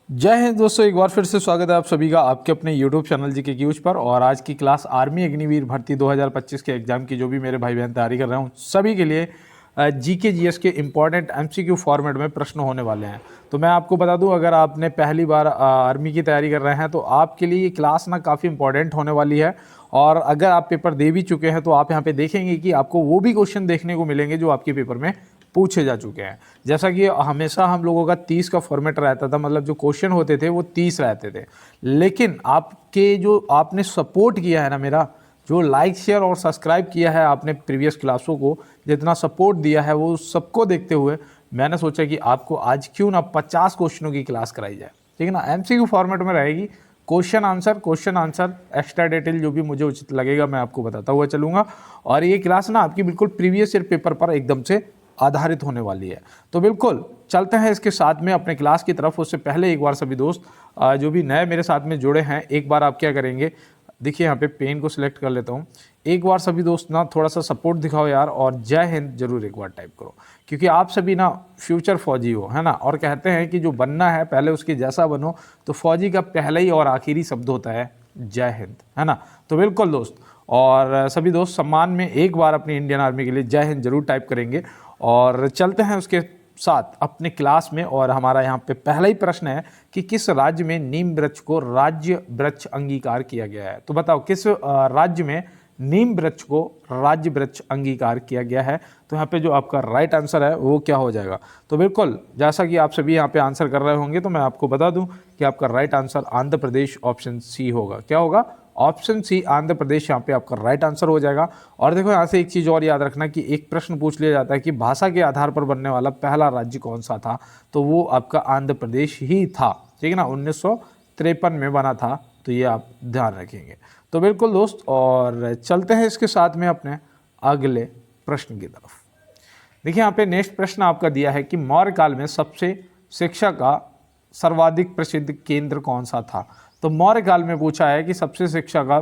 जय हिंद दोस्तों, एक बार फिर से स्वागत है आप सभी का आपके अपने YouTube चैनल जीके क्यूज पर। और आज की क्लास आर्मी अग्निवीर भर्ती 2025 के एग्जाम की जो भी मेरे भाई बहन तैयारी कर रहे हूँ सभी के लिए जीके जीएस के इंपॉर्टेंट एमसीक्यू फॉर्मेट में प्रश्न होने वाले हैं। तो मैं आपको बता दूं, अगर आपने पहली बार आर्मी की तैयारी कर रहे हैं तो आपके लिए ये क्लास ना काफ़ी इंपॉर्टेंट होने वाली है। और अगर आप पेपर दे भी चुके हैं तो आप यहाँ पे देखेंगे कि आपको वो भी क्वेश्चन देखने को मिलेंगे जो आपके पेपर में पूछे जा चुके हैं। जैसा कि हमेशा हम लोगों का 30 का फॉर्मेट रहता था, मतलब जो क्वेश्चन होते थे वो 30 रहते थे। लेकिन आपके जो आपने सपोर्ट किया है ना, मेरा जो लाइक शेयर और सब्सक्राइब किया है आपने प्रीवियस क्लासों को, जितना सपोर्ट दिया है वो सबको देखते हुए मैंने सोचा कि आपको आज क्यों ना 50 क्वेश्चनों की क्लास कराई जाए। ठीक है ना, एमसीक्यू फॉर्मेट में रहेगी। क्वेश्चन आंसर एक्स्ट्रा डिटेल जो भी मुझे उचित लगेगा मैं आपको बताता हुआ चलूँगा। और ये क्लास ना आपकी बिल्कुल प्रीवियस ईयर पेपर पर एकदम से आधारित होने वाली है। तो बिल्कुल चलते हैं इसके साथ में अपने क्लास की तरफ। उससे पहले एक बार सभी दोस्त जो भी नए मेरे साथ में जुड़े हैं, एक बार आप क्या करेंगे, देखिए यहाँ पे पेन को सिलेक्ट कर लेता हूँ। एक बार सभी दोस्त ना थोड़ा सा सपोर्ट दिखाओ यार, और जय हिंद जरूर एक बार टाइप करो, क्योंकि आप सभी ना फ्यूचर फौजी हो, है ना। और कहते हैं कि जो बनना है पहले उसके जैसा बनो, तो फौजी का पहला ही और आखिरी शब्द होता है जय हिंद, है ना। तो बिल्कुल दोस्त, और सभी दोस्त सम्मान में एक बार अपनी इंडियन आर्मी के लिए जय हिंद जरूर टाइप करेंगे। और चलते हैं उसके साथ अपने क्लास में। और हमारा यहाँ पे पहला ही प्रश्न है कि किस राज्य में नीम वृक्ष को राज्य वृक्ष अंगीकार किया गया है। तो बताओ किस राज्य में नीम वृक्ष को राज्य वृक्ष अंगीकार किया गया है। तो यहाँ पे जो आपका राइट आंसर है वो क्या हो जाएगा। तो बिल्कुल जैसा कि आप सभी यहाँ पे आंसर कर रहे होंगे, तो मैं आपको बता दूं कि आपका right answer Andhra Pradesh option C होगा। क्या होगा? ऑप्शन सी आंध्र प्रदेश यहाँ पे आपका राइट आंसर हो जाएगा। और देखो यहाँ से एक चीज़ और याद रखना कि एक प्रश्न पूछ लिया जाता है कि भाषा के आधार पर बनने वाला पहला राज्य कौन सा था, तो वो आपका आंध्र प्रदेश ही था। ठीक है ना, 1953 में बना था। तो ये आप ध्यान रखेंगे। तो बिल्कुल दोस्त, और चलते हैं इसके साथ में अपने अगले प्रश्न की तरफ। देखिए यहाँ पे नेक्स्ट प्रश्न आपका दिया है कि मौर्य काल में सबसे शिक्षा का सर्वाधिक प्रसिद्ध केंद्र कौन सा था। तो मौर्य काल में पूछा है कि सबसे शिक्षा का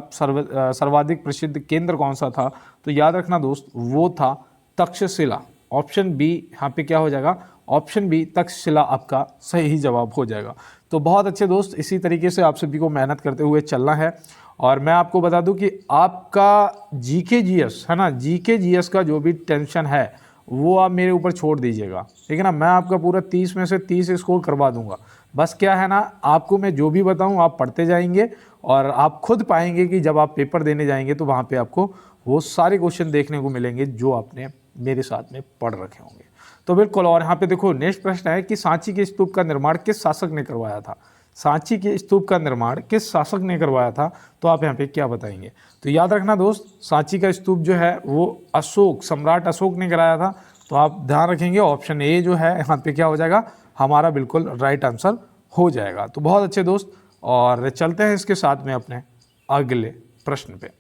सर्वाधिक प्रसिद्ध केंद्र कौन सा था। तो याद रखना दोस्त, वो था तक्षशिला। ऑप्शन बी यहाँ पे क्या हो जाएगा, ऑप्शन बी तक्षशिला आपका सही जवाब हो जाएगा। तो बहुत अच्छे दोस्त, इसी तरीके से आप सभी को मेहनत करते हुए चलना है। और मैं आपको बता दूं कि आपका जीके जीएस है ना, जीके जीएस का जो भी टेंशन है वो आप मेरे ऊपर छोड़ दीजिएगा। ठीक है ना, मैं आपका पूरा 30 में से 30 स्कोर करवा दूंगा। बस क्या है ना, आपको मैं जो भी बताऊं आप पढ़ते जाएंगे, और आप खुद पाएंगे कि जब आप पेपर देने जाएंगे तो वहाँ पे आपको वो सारे क्वेश्चन देखने को मिलेंगे जो आपने मेरे साथ में पढ़ रखे होंगे। तो बिल्कुल, और यहाँ पे देखो नेक्स्ट प्रश्न है कि सांची के स्तूप का निर्माण किस शासक ने करवाया था। सांची के स्तूप का निर्माण किस शासक ने करवाया था, तो आप यहाँ पे क्या बताएंगे। तो याद रखना दोस्त, सांची का स्तूप जो है वो अशोक, सम्राट अशोक ने कराया था। तो आप ध्यान रखेंगे ऑप्शन ए जो है यहाँ पे क्या हो जाएगा, हमारा बिल्कुल राइट आंसर हो जाएगा। तो बहुत अच्छे दोस्त, और चलते हैं इसके साथ में अपने अगले प्रश्न पे।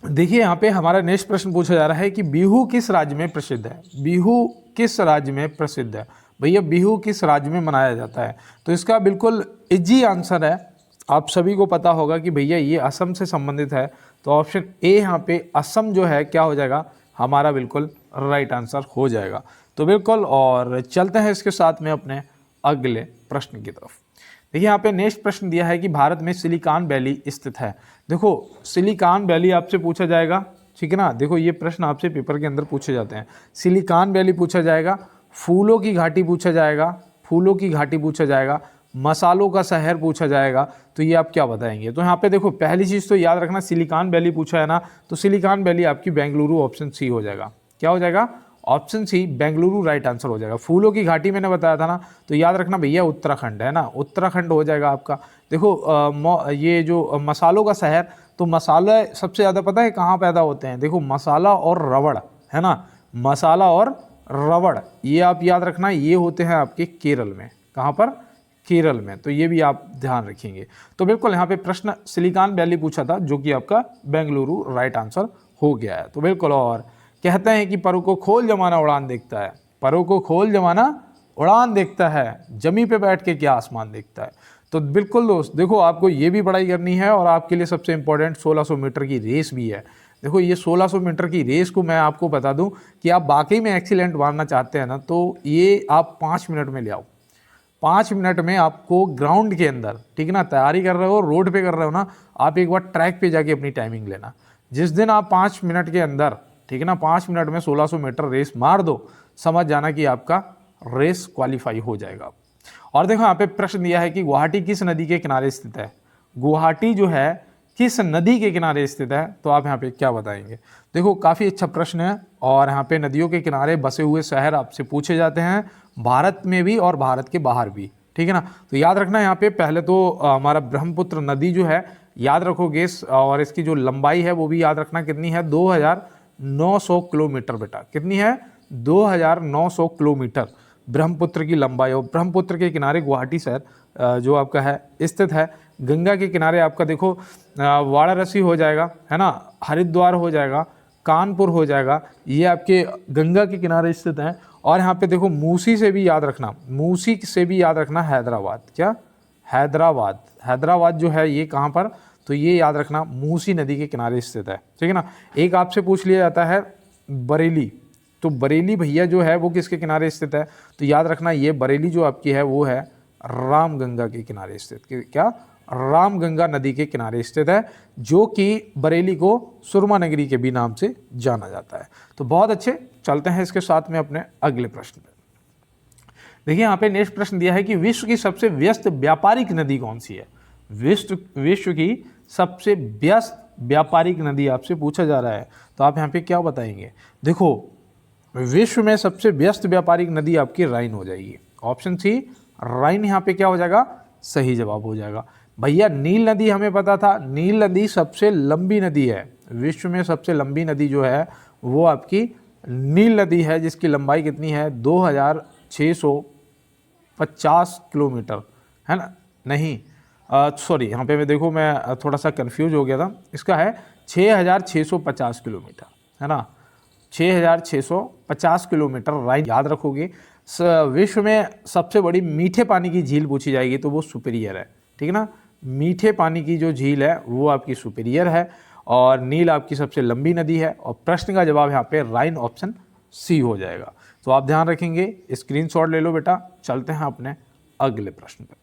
देखिए यहाँ पे हमारा नेक्स्ट प्रश्न पूछा जा रहा है कि बिहू किस राज्य में प्रसिद्ध है। बिहू किस राज्य में प्रसिद्ध है भैया, बिहू किस राज्य में मनाया जाता है। तो इसका बिल्कुल इजी आंसर है, आप सभी को पता होगा कि भैया ये असम से संबंधित है। तो ऑप्शन ए यहाँ पे असम जो है क्या हो जाएगा, हमारा बिल्कुल राइट आंसर हो जाएगा। तो बिल्कुल, और चलते हैं इसके साथ में अपने अगले प्रश्न की तरफ। देखिए यहाँ पे नेक्स्ट प्रश्न दिया है कि भारत में सिलिकॉन वैली स्थित है। देखो सिलिकॉन वैली आपसे पूछा जाएगा, ठीक है ना। देखो ये प्रश्न आपसे पेपर के अंदर पूछे जाते हैं। सिलिकॉन वैली पूछा जाएगा, फूलों की घाटी पूछा जाएगा, फूलों की घाटी पूछा जाएगा, मसालों का शहर पूछा जाएगा। तो ये आप क्या बताएंगे। तो यहाँ पे देखो पहली चीज़ तो याद रखना, सिलिकॉन वैली पूछा है ना, तो सिलिकॉन वैली आपकी बेंगलुरु, ऑप्शन सी हो जाएगा। क्या हो जाएगा, option C Bengaluru right answer हो जाएगा। फूलों की घाटी मैंने बताया था ना, तो याद रखना भैया उत्तराखंड है ना, उत्तराखंड हो जाएगा आपका। देखो ये जो मसालों का शहर, तो मसाला सबसे ज़्यादा पता है कहाँ पैदा होते हैं। देखो मसाला और रबड़, है ना, मसाला और रबड़, ये आप याद रखना, ये होते हैं आपके केरल में। कहाँ पर, केरल में। तो ये भी आप ध्यान रखेंगे। तो बिल्कुल यहाँ पे प्रश्न सिलिकॉन वैली पूछा था, जो कि आपका बेंगलुरु राइट आंसर हो गया है। तो बिल्कुल, और कहते हैं कि परों को खोल जमाना उड़ान देखता है, परों को खोल जमाना उड़ान देखता है, जमी पे बैठ के क्या आसमान देखता है। तो बिल्कुल दोस्त देखो, आपको ये भी पढ़ाई करनी है, और आपके लिए सबसे इंपॉर्टेंट 1600 मीटर की रेस भी है। देखो ये 1600 मीटर की रेस को मैं आपको बता दूं कि आप वाकई में एक्सीलेंट मारना चाहते हैं ना, तो ये आप 5 मिनट में ले आओ। 5 मिनट में आपको ग्राउंड के अंदर, ठीक है ना, तैयारी कर रहे हो, रोड पे कर रहे हो ना, आप एक बार ट्रैक पे जाके अपनी टाइमिंग लेना। जिस दिन आप 5 मिनट के अंदर, ठीक है ना, 5 मिनट में 1600 मीटर रेस मार दो, समझ जाना कि आपका रेस क्वालिफाई हो जाएगा। और देखो यहाँ पे प्रश्न दिया है कि गुवाहाटी किस नदी के किनारे स्थित है। गुवाहाटी जो है किस नदी के किनारे स्थित है, तो आप यहाँ पे क्या बताएंगे। देखो काफ़ी अच्छा प्रश्न है, और यहाँ पे नदियों के किनारे बसे हुए शहर आपसे पूछे जाते हैं, भारत में भी और भारत के बाहर भी, ठीक है ना। तो याद रखना यहाँ पे पहले तो हमारा ब्रह्मपुत्र नदी जो है याद रखोगे, और इसकी जो लंबाई है वो भी याद रखना कितनी है, 2900 किलोमीटर बेटा। कितनी है, 2900 किलोमीटर ब्रह्मपुत्र की लंबाई। और ब्रह्मपुत्र के किनारे गुवाहाटी शहर जो आपका है स्थित है। गंगा के किनारे आपका देखो वाराणसी हो जाएगा, है ना, हरिद्वार हो जाएगा, कानपुर हो जाएगा, ये आपके गंगा के किनारे स्थित हैं। और यहाँ पे देखो मूसी से भी याद रखना, मूसी से भी याद रखना हैदराबाद। क्या, हैदराबाद। हैदराबाद जो है ये कहाँ पर, तो ये याद रखना मूसी नदी के किनारे स्थित है, ठीक है ना। एक आपसे पूछ लिया जाता है बरेली, तो बरेली भैया जो है वो किसके किनारे स्थित है, तो याद रखना ये बरेली जो आपकी है वो है रामगंगा के किनारे स्थित। क्या, रामगंगा नदी के किनारे स्थित है, जो कि बरेली को सुरमा नगरी के भी नाम से जाना जाता है। तो बहुत अच्छे, चलते हैं इसके साथ में अपने अगले प्रश्न पे। देखिए यहाँ पे नेक्स्ट प्रश्न दिया है कि विश्व की सबसे व्यस्त व्यापारिक नदी कौन सी है। विश्व की सबसे व्यस्त व्यापारिक नदी आपसे पूछा जा रहा है, तो आप यहाँ पे क्या बताएंगे। देखो विश्व में सबसे व्यस्त व्यापारिक नदी आपकी राइन हो जाएगी। ऑप्शन सी राइन यहाँ पे क्या हो जाएगा, सही जवाब हो जाएगा। भैया नील नदी हमें पता था, नील नदी सबसे लंबी नदी है। विश्व में सबसे लंबी नदी जो है वो आपकी नील नदी है, जिसकी लंबाई कितनी है, 2650 किलोमीटर, है ना। नहीं सॉरी, यहाँ पे मैं देखो मैं थोड़ा सा कंफ्यूज हो गया था। इसका है 6650 किलोमीटर, है ना, 6650 किलोमीटर राइन। याद रखोगे विश्व में सबसे बड़ी मीठे पानी की झील पूछी जाएगी तो वो सुपेरियर है, ठीक है ना। मीठे पानी की जो झील है वो आपकी सुपेरियर है, और नील आपकी सबसे लंबी नदी है। और प्रश्न का जवाब यहाँ पे राइन ऑप्शन सी हो जाएगा। तो आप ध्यान रखेंगे, स्क्रीनशॉट ले लो बेटा। चलते हैं अपने अगले प्रश्न पे।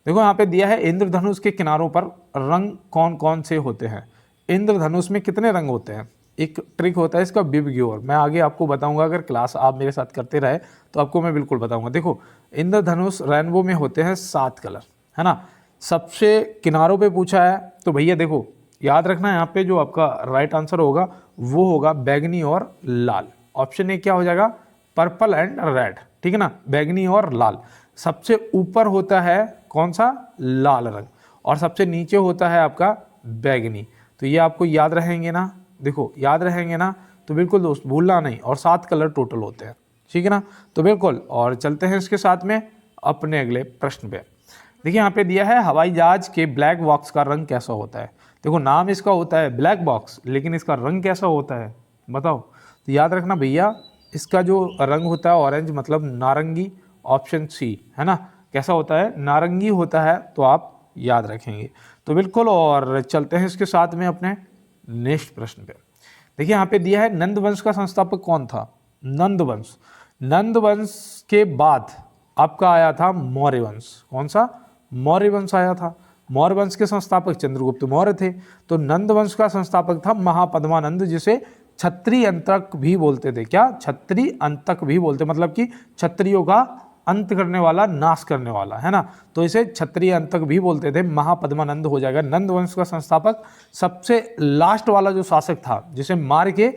देखो यहाँ पे दिया है इंद्रधनुष के किनारों पर रंग कौन कौन से होते हैं। इंद्रधनुष में कितने रंग होते हैं, एक ट्रिक होता है इसका विबग्योर, मैं आगे आपको बताऊंगा। अगर क्लास आप मेरे साथ करते रहे तो आपको मैं बिल्कुल बताऊंगा। देखो इंद्रधनुष रेनबो में होते हैं 7 कलर, है ना। सबसे किनारों पे पूछा है, तो भैया देखो याद रखना यहाँ पे जो आपका राइट आंसर होगा वो होगा बैगनी और लाल। ऑप्शन ए क्या हो जाएगा, पर्पल एंड रेड, ठीक है ना, बैगनी और लाल। सबसे ऊपर होता है कौन सा, लाल रंग, और सबसे नीचे होता है आपका बैगनी। तो ये आपको याद रहेंगे ना, देखो याद रहेंगे ना, तो बिल्कुल दोस्त भूलना नहीं। और 7 कलर टोटल होते हैं, ठीक है ना, तो बिल्कुल। और चलते हैं इसके साथ में अपने अगले प्रश्न पे। देखिए यहाँ पे दिया है हवाई जहाज के ब्लैक बॉक्स का रंग कैसा होता है। देखो नाम इसका होता है ब्लैक बॉक्स, लेकिन इसका रंग कैसा होता है बताओ। तो याद रखना भैया, इसका जो रंग होता है ऑरेंज मतलब नारंगी। ऑप्शन सी, है ना, कैसा होता है, नारंगी होता है। तो आप याद रखेंगे, तो बिल्कुल। और चलते हैं इसके साथ में अपने नेक्स्ट प्रश्न पे। देखिए यहाँ पे दिया है नंद वंश का संस्थापक कौन था। नंद वंश, नंद वंश के बाद आपका आया था मौर्य वंश। कौन सा, मौर्य वंश आया था। मौर्य वंश के संस्थापक चंद्रगुप्त मौर्य थे। तो नंद वंश का संस्थापक था महापद्मानंद, जिसे क्षत्रिय अंतक भी बोलते थे। क्या, क्षत्रिय अंतक भी बोलते, मतलब कि क्षत्रियों का अंत करने वाला, नाश करने वाला, है ना। तो इसे क्षत्रिय अंतक भी बोलते थे। महापद्मानंद हो जाएगा नंद वंश का संस्थापक। सबसे लास्ट वाला जो शासक था जिसे मार के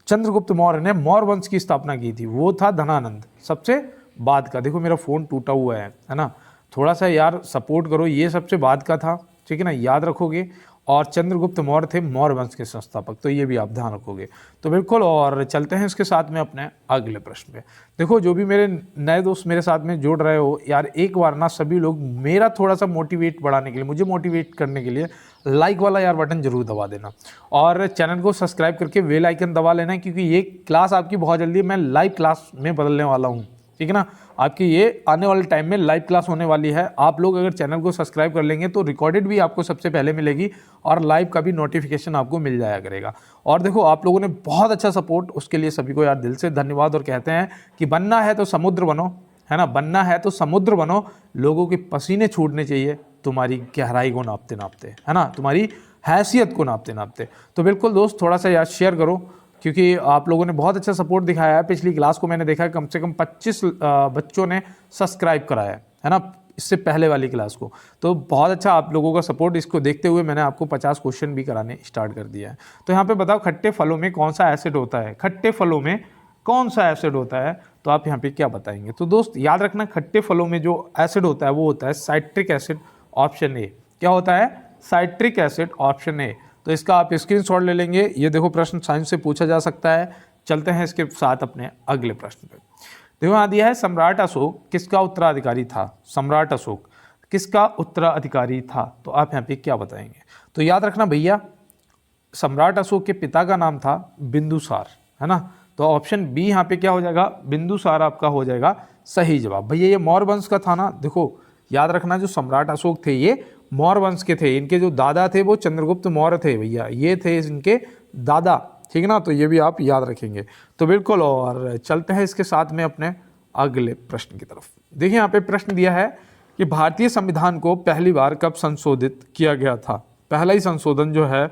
चंद्रगुप्त मौर्य ने मौर्य वंश की स्थापना की थी, वो था धनानंद, सबसे बाद का। देखो मेरा फ़ोन टूटा हुआ है ना, थोड़ा सा यार सपोर्ट करो। ये सबसे बाद का था, ठीक है ना, याद रखोगे। और चंद्रगुप्त मौर्य थे मौर्य वंश के संस्थापक, तो ये भी आप ध्यान रखोगे, तो बिल्कुल। और चलते हैं इसके साथ में अपने अगले प्रश्न पे। देखो जो भी मेरे नए दोस्त मेरे साथ में जुड़ रहे हो यार, एक बार ना सभी लोग मेरा थोड़ा सा मोटिवेट बढ़ाने के लिए, मुझे मोटिवेट करने के लिए लाइक वाला यार बटन जरूर दबा देना, और चैनल को सब्सक्राइब करके बेल आइकन दबा लेना, क्योंकि ये क्लास आपकी बहुत जल्दी मैं लाइव क्लास में बदलने वाला हूँ, ठीक है ना। आपकी ये आने वाले टाइम में लाइव क्लास होने वाली है। आप लोग अगर चैनल को सब्सक्राइब कर लेंगे तो रिकॉर्डेड भी आपको सबसे पहले मिलेगी, और लाइव का भी नोटिफिकेशन आपको मिल जाया करेगा। और देखो आप लोगों ने बहुत अच्छा सपोर्ट, उसके लिए सभी को यार दिल से धन्यवाद। और कहते हैं कि बनना है तो समुद्र बनो, है ना। बनना है तो समुद्र बनो, लोगों के पसीने छूटने चाहिए तुम्हारी गहराई को नापते नापते, है ना, तुम्हारी हैसियत को नापते नापते। तो बिल्कुल दोस्त थोड़ा सा यार शेयर करो, क्योंकि आप लोगों ने बहुत अच्छा सपोर्ट दिखाया है। पिछली क्लास को मैंने देखा है कम से कम 25 बच्चों ने सब्सक्राइब कराया है ना, इससे पहले वाली क्लास को। तो बहुत अच्छा आप लोगों का सपोर्ट, इसको देखते हुए मैंने आपको 50 क्वेश्चन भी कराने स्टार्ट कर दिया है। तो यहाँ पे बताओ खट्टे फलों में कौन सा एसिड होता है, खट्टे फलों में कौन सा एसिड होता है, तो आप यहाँ पे क्या बताएंगे। तो दोस्त याद रखना, खट्टे फलों में जो एसिड होता है वो होता है साइट्रिक एसिड, ऑप्शन ए। क्या होता है? Citric acid, option A. तो इसका आप स्क्रीनशॉट ले लेंगे। ये देखो प्रश्न साइंस से पूछा जा सकता है। चलते हैं इसके साथ अपने अगले प्रश्न पे। देखो यहाँ दिया है सम्राट अशोक किसका उत्तराधिकारी था, सम्राट अशोक किसका उत्तराधिकारी था, तो आप यहाँ पे क्या बताएंगे। तो याद रखना भैया, सम्राट अशोक के पिता का नाम था बिंदुसार, है ना। तो ऑप्शन बी यहाँ पे क्या हो जाएगा, बिंदुसार आपका हो जाएगा सही जवाब। भैया ये मौर्य वंश का था ना। देखो याद रखना, जो सम्राट अशोक थे ये मौर्य वंश के थे, इनके जो दादा थे वो चंद्रगुप्त मौर्य थे भैया, ये थे इनके दादा, ठीक है ना। तो ये भी आप याद रखेंगे। तो बिल्कुल, और चलते हैं इसके साथ में अपने अगले प्रश्न की तरफ। देखिए यहाँ पे प्रश्न दिया है कि भारतीय संविधान को पहली बार कब संशोधित किया गया था। पहला ही संशोधन जो है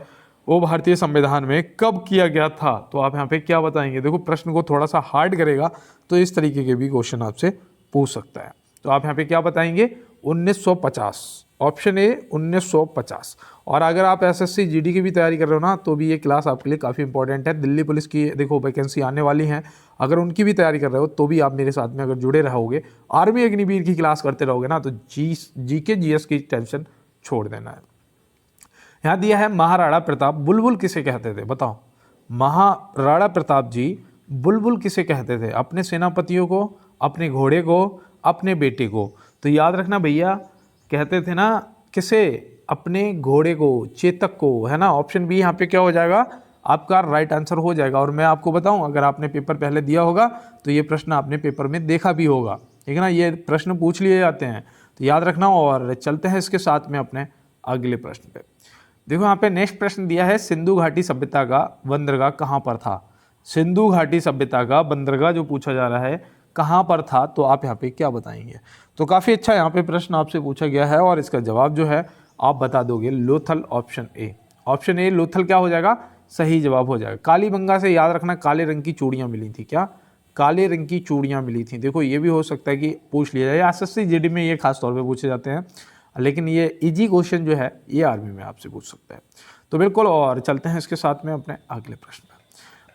वो भारतीय संविधान में कब किया गया था, तो आप यहाँ पे क्या बताएंगे। देखो प्रश्न को थोड़ा सा हार्ड करेगा, तो इस तरीके के भी क्वेश्चन आपसे पूछ सकता है। तो आप यहाँ पे क्या बताएंगे, 1950, ऑप्शन ए 1950। और अगर आप एसएससी जीडी की भी तैयारी कर रहे हो ना, तो भी ये क्लास आपके लिए काफ़ी इंपॉर्टेंट है। दिल्ली पुलिस की देखो वैकेंसी आने वाली हैं, अगर उनकी भी तैयारी कर रहे हो तो भी आप मेरे साथ में अगर जुड़े रहोगे, आर्मी अग्निवीर की क्लास करते रहोगे ना, तो जीके जीएस की टेंशन छोड़ देना है। यहाँ दिया है महाराणा प्रताप बुलबुल किसे कहते थे, बताओ। महाराणा प्रताप जी बुलबुल किसे कहते थे, अपने सेनापतियों को, अपने घोड़े को, अपने बेटे को। तो याद रखना भैया, कहते थे ना किसे, अपने घोड़े को, चेतक को, है ना। ऑप्शन बी यहाँ पे क्या हो जाएगा, आपका राइट आंसर हो जाएगा। और मैं आपको बताऊं, अगर आपने पेपर पहले दिया होगा तो ये प्रश्न आपने पेपर में देखा भी होगा, ठीक है ना। ये प्रश्न पूछ लिए जाते हैं, तो याद रखना। और चलते हैं इसके साथ में अपने अगले प्रश्न पे। देखो यहाँ पे नेक्स्ट प्रश्न दिया है, सिंधु घाटी सभ्यता का बंदरगाह कहाँ पर था। सिंधु घाटी सभ्यता का बंदरगाह जो पूछा जा रहा है कहाँ पर था, तो आप यहाँ पे क्या बताएंगे। तो काफ़ी अच्छा यहाँ पे प्रश्न आपसे पूछा गया है, और इसका जवाब जो है आप बता दोगे, Lothal, option A. Option A Lothal क्या हो जाएगा, सही जवाब हो जाएगा। कालीबंगा से याद रखना काले रंग की चूड़ियाँ मिली थी, क्या काले रंग की चूड़ियाँ मिली थी। देखो ये भी हो सकता है कि पूछ लिया जाए, एसएससी जीडी में ये खास तौर पे पूछे जाते हैं, लेकिन ये इजी क्वेश्चन जो है ये आर्मी में आपसे पूछ सकता है। तो बिल्कुल, और चलते हैं इसके साथ में अपने अगले प्रश्न पर।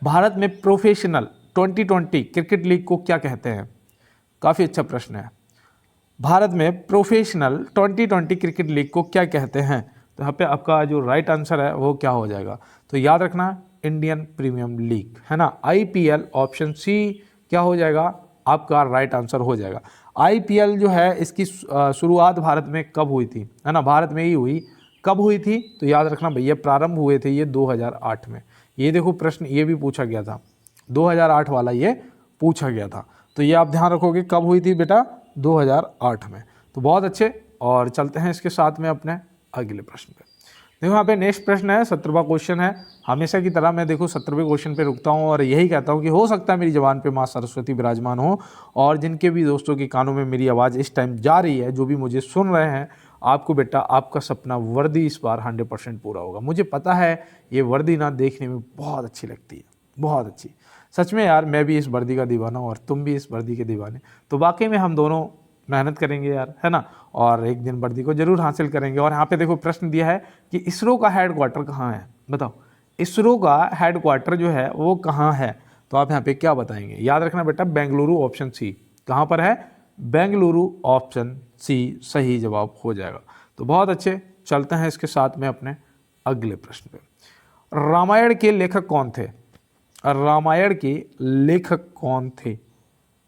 भारत में प्रोफेशनल 2020 क्रिकेट लीग को क्या कहते हैं। काफ़ी अच्छा प्रश्न है। भारत में प्रोफेशनल 2020 क्रिकेट लीग को क्या कहते हैं, तो यहाँ पे आपका जो राइट आंसर है वो क्या हो जाएगा। तो याद रखना, इंडियन प्रीमियम लीग, है ना, आईपीएल, ऑप्शन सी क्या हो जाएगा, आपका राइट आंसर हो जाएगा। आईपीएल जो है इसकी शुरुआत भारत में कब हुई थी, है ना, भारत में ही हुई। कब हुई थी, तो याद रखना भैया, प्रारंभ हुए थे ये 2008 में। ये देखो प्रश्न ये भी पूछा गया था, 2008 वाला ये पूछा गया था। तो ये आप ध्यान रखोगे कब हुई थी बेटा, 2008 में। तो बहुत अच्छे, और चलते हैं इसके साथ में अपने अगले प्रश्न पे। देखो यहाँ पे नेक्स्ट प्रश्न है, 17वां क्वेश्चन है। हमेशा की तरह मैं देखो 17वें क्वेश्चन पे रुकता हूँ और यही कहता हूँ कि हो सकता है मेरी ज़बान पे माँ सरस्वती विराजमान हो, और जिनके भी दोस्तों के कानों में मेरी आवाज़ इस टाइम जा रही है, जो भी मुझे सुन रहे हैं, आपको बेटा आपका सपना वर्दी इस बार 100% पूरा होगा। मुझे पता है ये वर्दी ना देखने में बहुत अच्छी लगती है, बहुत अच्छी। सच में यार, मैं भी इस वर्दी का दीवाना हूँ और तुम भी इस वर्दी के दीवाने। तो वाकई में हम दोनों मेहनत करेंगे यार, है ना, और एक दिन वर्दी को जरूर हासिल करेंगे। और यहाँ पे देखो प्रश्न दिया है कि इसरो का हेडक्वार्टर कहाँ है, बताओ। इसरो का हेडक्वार्टर जो है वो कहाँ है, तो आप यहाँ पे क्या बताएंगे। याद रखना बेटा, बेंगलुरु, ऑप्शन सी। कहाँ पर है, बेंगलुरु, ऑप्शन सी सही जवाब हो जाएगा। तो बहुत अच्छे, चलते हैं इसके साथ में अपने अगले प्रश्न पे। रामायण के लेखक कौन थे, रामायण के लेखक कौन थे।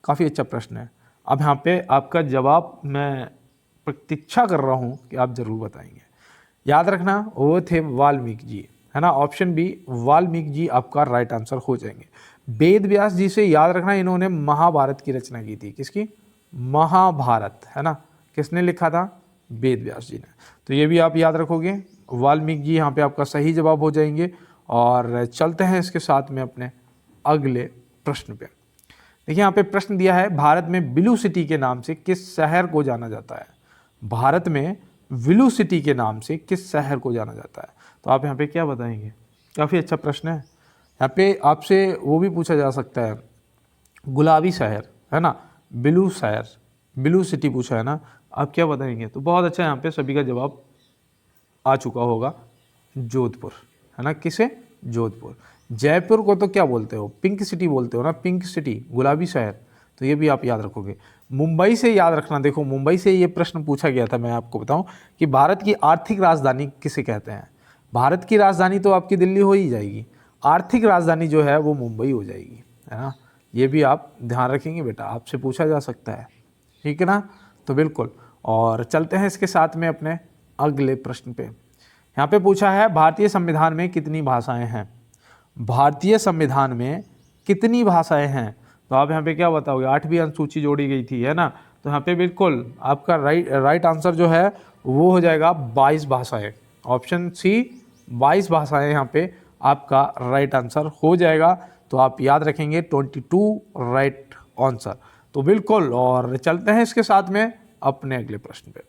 काफ़ी अच्छा प्रश्न है। अब यहाँ पे आपका जवाब मैं प्रतीक्षा कर रहा हूँ कि आप ज़रूर बताएंगे। याद रखना, वो थे वाल्मीकि जी, है ना, ऑप्शन बी वाल्मीकि जी आपका राइट आंसर हो जाएंगे। वेद व्यास जी से याद रखना, इन्होंने महाभारत की रचना की थी। किसकी, महाभारत, है ना, किसने लिखा था, वेद व्यास जी ने। तो ये भी आप याद रखोगे, वाल्मीकि जी यहाँ पे आपका सही जवाब हो जाएंगे। और चलते हैं इसके साथ में अपने अगले प्रश्न पे। देखिए यहाँ पे प्रश्न दिया है, भारत में ब्लू सिटी के नाम से किस शहर को जाना जाता है? भारत में ब्लू सिटी के नाम से किस शहर को जाना जाता है? तो आप यहाँ पे क्या बताएंगे? काफ़ी अच्छा प्रश्न है। यहाँ पे आपसे वो भी पूछा जा सकता है, गुलाबी शहर है ना, ब्लू शहर, ब्लू सिटी पूछा है ना, आप क्या बताएंगे? तो बहुत अच्छा, यहाँ पे सभी का जवाब आ चुका होगा, जोधपुर है ना। किसे? जोधपुर। जयपुर को तो क्या बोलते हो? पिंक सिटी बोलते हो ना, पिंक सिटी, गुलाबी शहर। तो ये भी आप याद रखोगे। मुंबई से याद रखना, देखो मुंबई से ये प्रश्न पूछा गया था। मैं आपको बताऊं कि भारत की आर्थिक राजधानी किसे कहते हैं? भारत की राजधानी तो आपकी दिल्ली हो ही जाएगी, आर्थिक राजधानी जो है वो मुंबई हो जाएगी, है ना। ये भी आप ध्यान रखेंगे बेटा, आपसे पूछा जा सकता है, ठीक है ना। तो बिल्कुल, और चलते हैं इसके साथ में अपने अगले प्रश्न पे। यहाँ पे पूछा है, भारतीय संविधान में कितनी भाषाएं हैं? भारतीय संविधान में कितनी भाषाएं हैं? तो आप यहाँ पे क्या बताओगे? 8वीं अनुसूची जोड़ी गई थी, है ना। तो यहाँ पे बिल्कुल आपका राइट आंसर जो है वो हो जाएगा 22 भाषाएं। ऑप्शन सी 22 भाषाएं यहाँ पे आपका राइट आंसर हो जाएगा। तो आप याद रखेंगे 22 राइट आंसर। तो बिल्कुल, और चलते हैं इसके साथ में अपने अगले प्रश्न पे।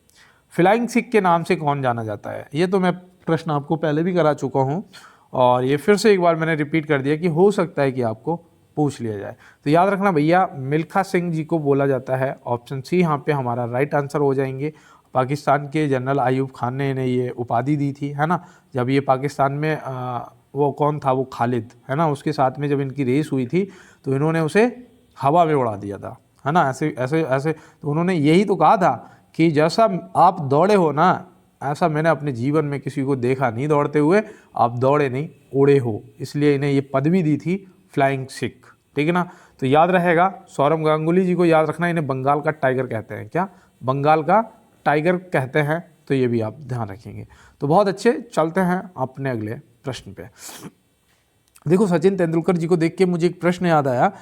फ्लाइंग सिख के नाम से कौन जाना जाता है? ये तो मैं प्रश्न आपको पहले भी करा चुका हूँ, और ये फिर से एक बार मैंने रिपीट कर दिया कि हो सकता है कि आपको पूछ लिया जाए। तो याद रखना भैया, मिल्खा सिंह जी को बोला जाता है। ऑप्शन सी यहाँ पे हमारा राइट आंसर हो जाएंगे। पाकिस्तान के जनरल आयूब खान ने इन्हें ये उपाधि दी थी, है ना। जब ये पाकिस्तान में वो कौन था, वो खालिद, है ना, उसके साथ में जब इनकी रेस हुई थी तो इन्होंने उसे हवा में उड़ा दिया था, है ना। ऐसे ऐसे ऐसे तो उन्होंने यही तो कहा था कि जैसा आप दौड़े हो ना, ऐसा मैंने अपने जीवन में किसी को देखा नहीं दौड़ते हुए। आप दौड़े नहीं, उड़े हो, इसलिए इन्हें ये पदवी दी थी फ्लाइंग सिख, ठीक है ना। तो याद रहेगा, सौरभ गांगुली जी को याद रखना, इन्हें बंगाल का टाइगर कहते हैं। क्या? बंगाल का टाइगर कहते हैं। तो ये भी आप ध्यान रखेंगे। तो बहुत अच्छे, चलते हैं अपने अगले प्रश्न पे। देखो, सचिन तेंदुलकर जी को देख के मुझे एक प्रश्न याद आया।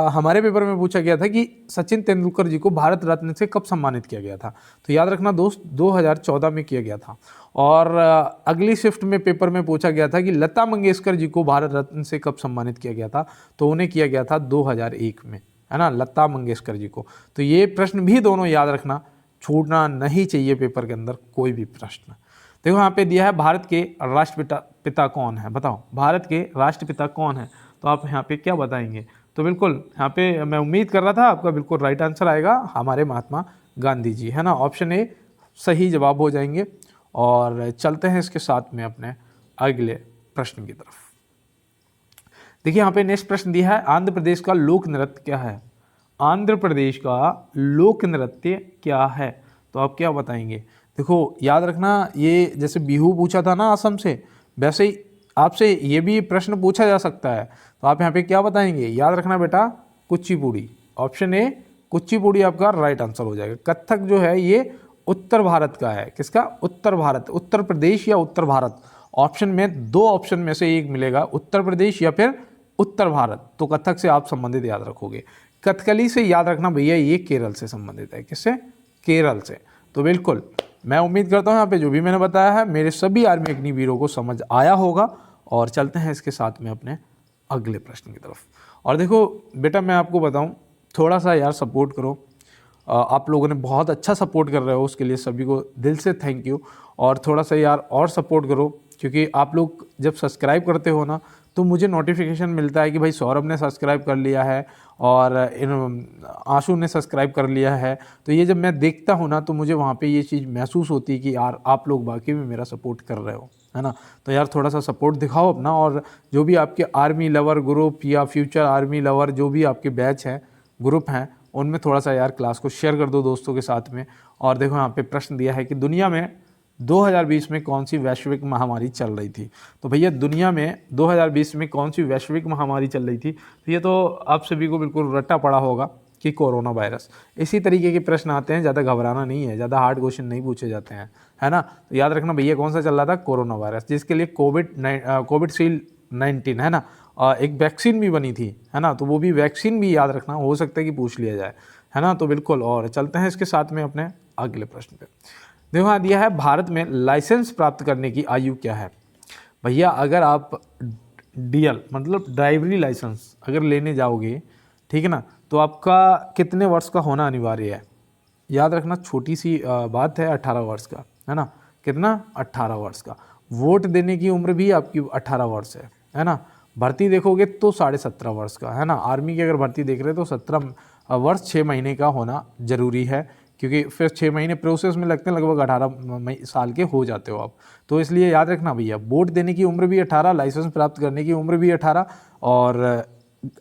हमारे पेपर में पूछा गया था कि सचिन तेंदुलकर जी को भारत रत्न से कब सम्मानित किया गया था? तो याद रखना दोस्त, 2014 में किया गया था। और अगली शिफ्ट में पेपर में पूछा गया था कि लता मंगेशकर जी को भारत रत्न से कब सम्मानित किया गया था? तो उन्हें किया गया था 2001 में, है ना, लता मंगेशकर जी को। तो ये प्रश्न भी दोनों याद रखना, छूटना नहीं चाहिए पेपर के अंदर कोई भी प्रश्न। देखो यहाँ पे दिया है, भारत के राष्ट्रपिता कौन है? बताओ, भारत के राष्ट्रपिता कौन है? तो आप यहाँ पे क्या बताएंगे? तो बिल्कुल यहाँ पे मैं उम्मीद कर रहा था आपका बिल्कुल राइट आंसर आएगा, हमारे महात्मा गांधी जी, है ना। ऑप्शन ए सही जवाब हो जाएंगे। और चलते हैं इसके साथ में अपने अगले प्रश्न की तरफ। देखिए यहाँ पे नेक्स्ट प्रश्न दिया है, आंध्र प्रदेश का लोक नृत्य क्या है? आंध्र प्रदेश का लोक नृत्य क्या है? तो आप क्या बताएंगे? देखो याद रखना, ये जैसे बिहू पूछा था ना असम से, वैसे ही आपसे ये भी प्रश्न पूछा जा सकता है। तो आप यहाँ पे क्या बताएंगे? याद रखना बेटा, कुचिपुड़ी। ऑप्शन ए कुचिपुड़ी आपका राइट आंसर हो जाएगा। कथक जो है ये उत्तर भारत का है। किसका? उत्तर भारत, उत्तर प्रदेश या उत्तर भारत। ऑप्शन में दो ऑप्शन में से एक मिलेगा, उत्तर प्रदेश या फिर उत्तर भारत। तो कथक से आप संबंधित याद रखोगे। कथकली से याद रखना भैया, ये केरल से संबंधित है। किससे? केरल से। तो बिल्कुल मैं उम्मीद करता हूँ यहाँ पे जो भी मैंने बताया है मेरे सभी आर्मी अग्निवीरों को समझ आया होगा। और चलते हैं इसके साथ में अपने अगले प्रश्न की तरफ। और देखो बेटा, मैं आपको बताऊँ, थोड़ा सा यार सपोर्ट करो। आप लोगों ने बहुत अच्छा सपोर्ट कर रहे हो, उसके लिए सभी को दिल से थैंक यू। और थोड़ा सा यार और सपोर्ट करो, क्योंकि आप लोग जब सब्सक्राइब करते हो ना तो मुझे नोटिफिकेशन मिलता है कि भाई सौरभ ने सब्सक्राइब कर लिया है और आशु ने सब्सक्राइब कर लिया है। तो ये जब मैं देखता हूँ ना तो मुझे वहाँ पे ये चीज़ महसूस होती है कि यार आप लोग वाकई में मेरा सपोर्ट कर रहे हो, है ना। तो यार थोड़ा सा सपोर्ट दिखाओ अपना। और जो भी आपके आर्मी लवर ग्रुप या फ्यूचर आर्मी लवर जो भी आपके बैच हैं, ग्रुप हैं, उनमें थोड़ा सा यार क्लास को शेयर कर दो दोस्तों के साथ में। और देखो यहाँ पे प्रश्न दिया है कि दुनिया में 2020 में कौन सी वैश्विक महामारी चल रही थी? तो भैया दुनिया में 2020 में कौन सी वैश्विक महामारी चल रही थी? तो ये तो आप सभी को बिल्कुल रट्टा पड़ा होगा कि कोरोना वायरस। इसी तरीके के प्रश्न आते हैं, ज़्यादा घबराना नहीं है, ज़्यादा हार्ड क्वेश्चन नहीं पूछे जाते हैं, है ना। तो याद रखना भैया कौन सा चल रहा था? कोरोना वायरस, जिसके लिए कोविड-19 है ना, एक वैक्सीन भी बनी थी, है ना। तो वो भी वैक्सीन भी याद रखना, हो सकता है कि पूछ लिया जाए, है ना। तो बिल्कुल, और चलते हैं इसके साथ में अपने अगले प्रश्न पे। देखो यहाँ दिया है, भारत में लाइसेंस प्राप्त करने की आयु क्या है? भैया अगर आप डीएल मतलब ड्राइवरी लाइसेंस अगर लेने जाओगे ठीक है ना। तो आपका कितने वर्ष का होना अनिवार्य है, याद रखना, छोटी सी बात है, 18 वर्ष का, है ना। कितना, 18 वर्ष का। वोट देने की उम्र भी आपकी 18 वर्ष है ना। भर्ती देखोगे तो 17.5 वर्ष का, है ना। आर्मी की अगर भर्ती देख रहे हैं तो 17 वर्ष 6 महीने का होना जरूरी है, क्योंकि फिर 6 महीने प्रोसेस में लगते हैं, लगभग 18 साल के हो जाते हो आप। तो इसलिए याद रखना भैया, वोट देने की उम्र भी 18, लाइसेंस प्राप्त करने की उम्र भी 18, और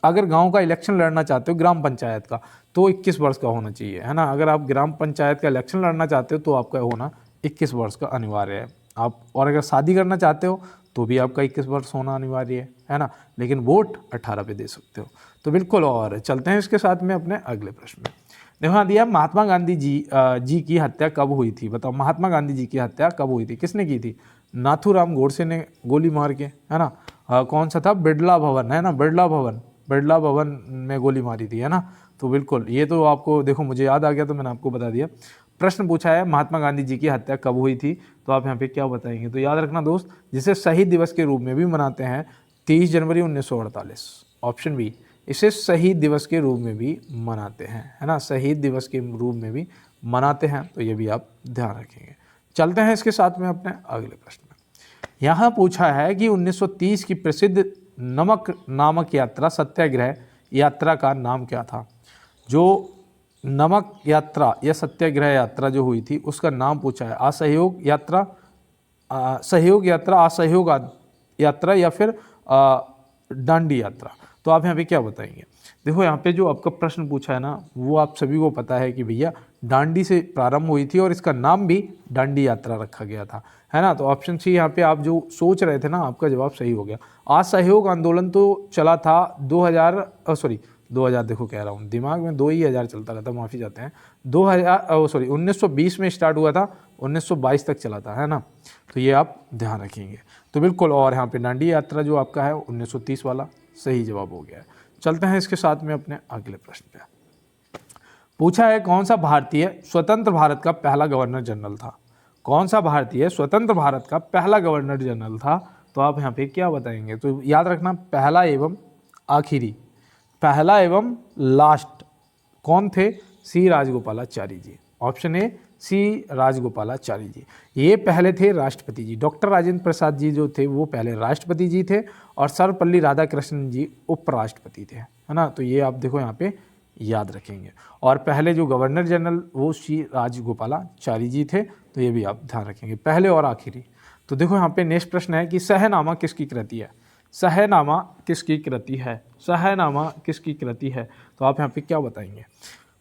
अगर गांव का इलेक्शन लड़ना चाहते हो ग्राम पंचायत का तो 21 वर्ष का होना चाहिए, है ना। अगर आप ग्राम पंचायत का इलेक्शन लड़ना चाहते हो तो आपका होना 21 वर्ष का अनिवार्य है आप। और अगर शादी करना चाहते हो तो भी आपका 21 वर्ष होना अनिवार्य है ना। लेकिन वोट 18 पे दे सकते हो। तो बिल्कुल, और चलते हैं इसके साथ में अपने अगले प्रश्न में। देखो दिया, महात्मा गांधी जी की हत्या कब हुई थी, बताओ। महात्मा गांधी जी की हत्या कब हुई थी, किसने की थी। नाथूराम गोडसे ने गोली मार के, है ना। कौन सा था, बिड़ला भवन, है ना, बिड़ला भवन में गोली मारी थी, है ना। तो बिल्कुल, ये तो आपको देखो मुझे याद आ गया तो मैंने आपको बता दिया। प्रश्न पूछा है महात्मा गांधी जी की हत्या कब हुई थी, तो आप यहाँ पे क्या बताएंगे। तो याद रखना दोस्त, जिसे शहीद दिवस के रूप में भी मनाते हैं 23 जनवरी 1948, ऑप्शन बी, इसे शहीद दिवस के रूप में भी मनाते हैं, है ना। शहीद दिवस के रूप में भी मनाते हैं, तो ये भी आप ध्यान रखेंगे। चलते हैं इसके साथ में अपने अगले प्रश्न में। यहाँ पूछा है कि 1930 की प्रसिद्ध नमक नामक यात्रा सत्याग्रह यात्रा का नाम क्या था। जो नमक यात्रा या सत्याग्रह यात्रा जो हुई थी उसका नाम पूछा है। असहयोग यात्रा, सहयोग यात्रा, असहयोग यात्रा, या फिर दांडी यात्रा। तो आप यहाँ पे क्या बताएंगे। देखो यहाँ पे जो आपका प्रश्न पूछा है ना, वो आप सभी को पता है कि भैया दांडी से प्रारंभ हुई थी और इसका नाम भी दांडी यात्रा रखा गया था, है ना। तो ऑप्शन सी यहाँ पे आप जो सोच रहे थे ना, आपका जवाब सही हो गया। असहयोग आंदोलन तो चला था 2000 देखो कह रहा हूँ, दिमाग में 2000 चलता रहता, माफ़ी चाहते हैं। 1920 में स्टार्ट हुआ था, 1922 तक चला था, है ना। तो ये आप ध्यान रखेंगे। तो बिल्कुल, और यहाँ पे दांडी यात्रा जो आपका है 1930 वाला सही जवाब हो गया है। चलते हैं इसके साथ में अपने अगले प्रश्न पे। पूछा है कौन सा भारतीय स्वतंत्र भारत का पहला गवर्नर जनरल था। कौन सा भारतीय स्वतंत्र भारत का पहला गवर्नर जनरल था। तो आप यहाँ पे क्या बताएंगे। तो याद रखना, पहला एवं आखिरी, पहला एवं लास्ट कौन थे, सी राजगोपालाचारी जी। ऑप्शन ए सी राजगोपालाचारी जी, ये पहले थे राष्ट्रपति जी। डॉक्टर राजेंद्र प्रसाद जी जो थे वो पहले राष्ट्रपति जी थे, और सर्वपल्ली राधाकृष्णन जी उपराष्ट्रपति थे, है ना। तो ये आप देखो यहाँ पे याद रखेंगे। और पहले जो गवर्नर जनरल वो सी राजगोपालाचारी जी थे, तो ये भी आप ध्यान रखेंगे, पहले और आखिरी। तो देखो यहाँ पे नेक्स्ट प्रश्न है कि सहनामा किसकी कृति है। सहनामा किसकी कृति है, सहनामा किसकी कृति है। तो आप यहाँ पे क्या बताएंगे।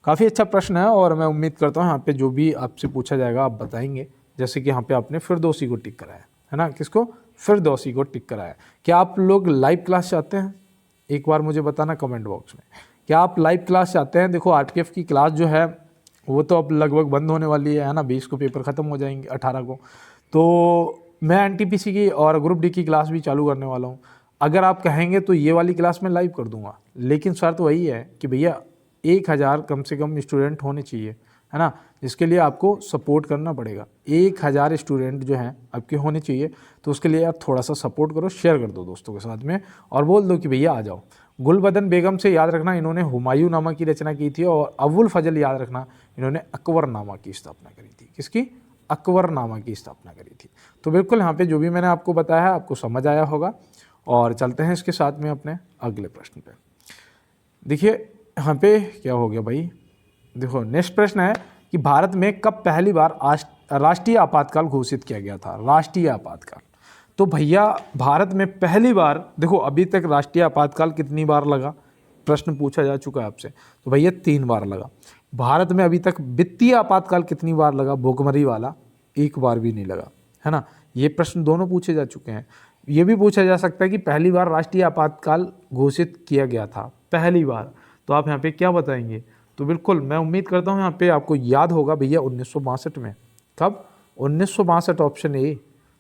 काफ़ी अच्छा प्रश्न है, और मैं उम्मीद करता हूँ यहाँ पे जो भी आपसे पूछा जाएगा आप बताएंगे। जैसे कि यहाँ पे आपने फिरदौसी को टिक कराया है ना, किसको, फिरदौसी को टिक कराया। क्या आप लोग लाइव क्लास चाहते हैं, एक बार मुझे बताना कमेंट बॉक्स में। क्या आप लाइव क्लास चाहते हैं। देखो आरपीएफ की क्लास जो है वो तो अब लगभग बंद होने वाली है ना, 20 को पेपर ख़त्म हो जाएंगे, 18 को। तो मैं एनटीपीसी की और ग्रुप डी की क्लास भी चालू करने वाला हूँ। अगर आप कहेंगे तो ये वाली क्लास मैं लाइव कर दूंगा, लेकिन शर्त वही है कि भैया 1000 कम से कम स्टूडेंट होने चाहिए, है ना। जिसके लिए आपको सपोर्ट करना पड़ेगा। 1000 स्टूडेंट जो हैं आपके होने चाहिए। तो उसके लिए आप थोड़ा सा सपोर्ट करो, शेयर कर दो दोस्तों के साथ में, और बोल दो कि भैया आ जाओ। गुलबदन बेगम से याद रखना, इन्होंने हुमायूं नामा की रचना की थी, और अबुल फजल याद रखना, इन्होंने अकबर नामा की स्थापना करी थी। किसकी, अकबर नामा की स्थापना करी थी। तो बिल्कुल यहाँ पे जो भी मैंने आपको बताया है आपको समझ आया होगा। और चलते हैं इसके साथ में अपने अगले प्रश्न पे। देखिए यहाँ पे क्या हो गया भाई, देखो नेक्स्ट प्रश्न है कि भारत में कब पहली बार राष्ट्रीय आपातकाल घोषित किया गया था। राष्ट्रीय आपातकाल, तो भैया भारत में पहली बार, देखो अभी तक राष्ट्रीय आपातकाल कितनी बार लगा, प्रश्न पूछा जा चुका है आपसे। तो भैया 3 बार लगा। भारत में अभी तक वित्तीय आपातकाल कितनी बार लगा, भुखमरी वाला 1 बार भी नहीं लगा, है ना। ये प्रश्न दोनों पूछे जा चुके हैं। ये भी पूछा जा सकता है कि पहली बार राष्ट्रीय आपातकाल घोषित किया गया था, पहली बार। तो आप यहाँ पे क्या बताएंगे। तो बिल्कुल मैं उम्मीद करता हूँ यहाँ पे आपको याद होगा भैया 1962 में। कब, 1962, ऑप्शन ए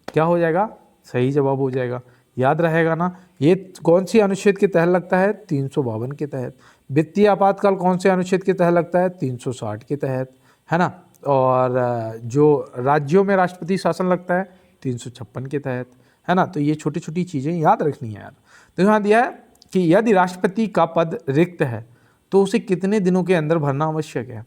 क्या हो जाएगा, सही जवाब हो जाएगा। याद रहेगा ना। ये कौन सी अनुच्छेद के तहत लगता है, 352 के तहत। वित्तीय आपातकाल कौन से अनुच्छेद के तहत लगता है, 360 के तहत, है ना। और जो राज्यों में राष्ट्रपति शासन लगता है 356 के तहत, है ना। तो ये छोटी छोटी चीज़ें याद रखनी है यार। तो यहाँ दिया है कि यदि राष्ट्रपति का पद रिक्त है तो उसे कितने दिनों के अंदर भरना आवश्यक है।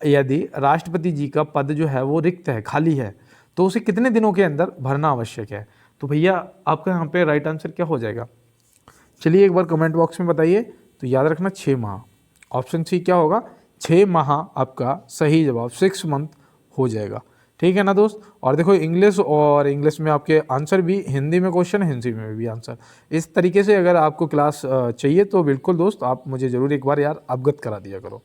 यदि राष्ट्रपति जी का पद जो है वो रिक्त है, खाली है, तो उसे कितने दिनों के अंदर भरना आवश्यक है। तो भैया आपका यहाँ पे राइट आंसर क्या हो जाएगा, चलिए एक बार कमेंट बॉक्स में बताइए। तो याद रखना 6 माह, ऑप्शन सी क्या होगा, 6 माह आपका सही जवाब, 6 मंथ हो जाएगा। ठीक है ना दोस्त। और देखो इंग्लिश में आपके आंसर भी, हिंदी में क्वेश्चन, हिंदी में भी आंसर। इस तरीके से अगर आपको क्लास चाहिए तो बिल्कुल दोस्त आप मुझे ज़रूर एक बार यार अवगत करा दिया करो।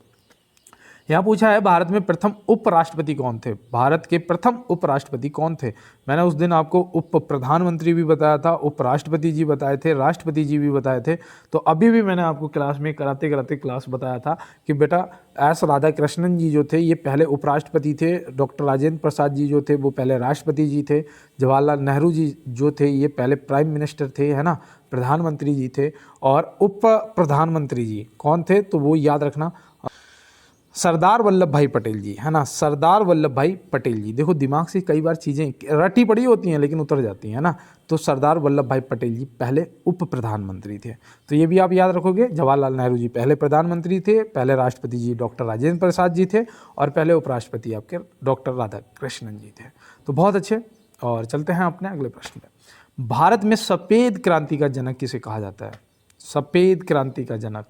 यहाँ पूछा है भारत में प्रथम उपराष्ट्रपति कौन थे। भारत के प्रथम उपराष्ट्रपति कौन थे। मैंने उस दिन आपको उप प्रधानमंत्री भी बताया था, उपराष्ट्रपति जी बताए थे, राष्ट्रपति जी भी बताए थे। तो अभी भी मैंने आपको क्लास में कराते कराते क्लास बताया था कि बेटा एस राधाकृष्णन जी जो थे ये पहले उपराष्ट्रपति थे, डॉक्टर राजेंद्र प्रसाद जी जो थे वो पहले राष्ट्रपति जी थे, जवाहरलाल नेहरू जी जो थे ये पहले प्राइम मिनिस्टर थे, है ना, प्रधानमंत्री जी थे, और उप प्रधानमंत्री जी कौन थे, तो वो याद रखना सरदार वल्लभ भाई पटेल जी, है ना, सरदार वल्लभ भाई पटेल जी। देखो दिमाग से कई बार चीज़ें रटी पड़ी होती हैं लेकिन उतर जाती हैं, है ना। तो सरदार वल्लभ भाई पटेल जी पहले उप प्रधानमंत्री थे, तो ये भी आप याद रखोगे। जवाहरलाल नेहरू जी पहले प्रधानमंत्री थे, पहले राष्ट्रपति जी डॉक्टर राजेंद्र प्रसाद जी थे, और पहले उपराष्ट्रपति आपके डॉक्टर राधाकृष्णन जी थे। तो बहुत अच्छे। और चलते हैं अपने अगले प्रश्न पर। भारत में सफ़ेद क्रांति का जनक किसे कहा जाता है। सफ़ेद क्रांति का जनक,